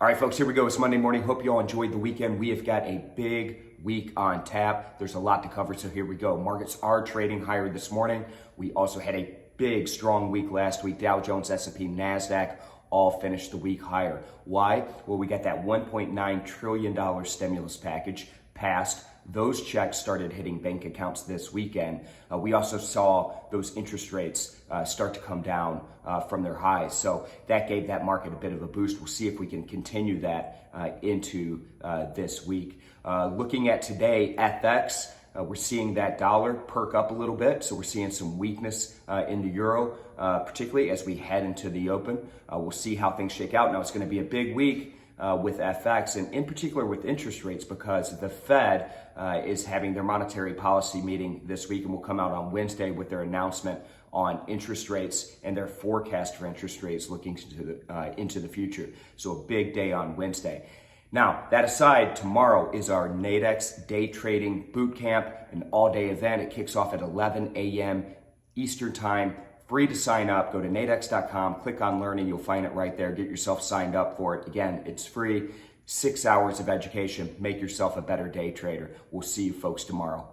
All right, folks, here we go. It's Monday morning. Hope you all enjoyed the weekend. We have got a big week on tap. There's a lot to cover, so here we go. Markets are trading higher this morning. We also had a big, strong week last week. Dow Jones, S&P, Nasdaq all finished the week higher. Why? Well, we got that $1.9 trillion stimulus package passed. Those checks started hitting bank accounts this weekend. We also saw those interest rates start to come down from their highs. So that gave that market a bit of a boost. We'll see if we can continue that into this week. Looking at today, FX, we're seeing that dollar perk up a little bit. So we're seeing some weakness in the euro, particularly as we head into the open. We'll see how things shake out. Now, it's going to be a big week with FX, and in particular with interest rates, because the Fed is having their monetary policy meeting this week and will come out on Wednesday with their announcement on interest rates and their forecast for interest rates looking into the future. So a big day on Wednesday. Now, that aside, tomorrow is our Nadex day trading boot camp, an all-day event. It kicks off at 11 a.m. Eastern time. Free to sign up. Go to nadex.com, click on learning. You'll find it right there. Get yourself signed up for it. Again, it's free. 6 hours of education. Make yourself a better day trader. We'll see you folks tomorrow.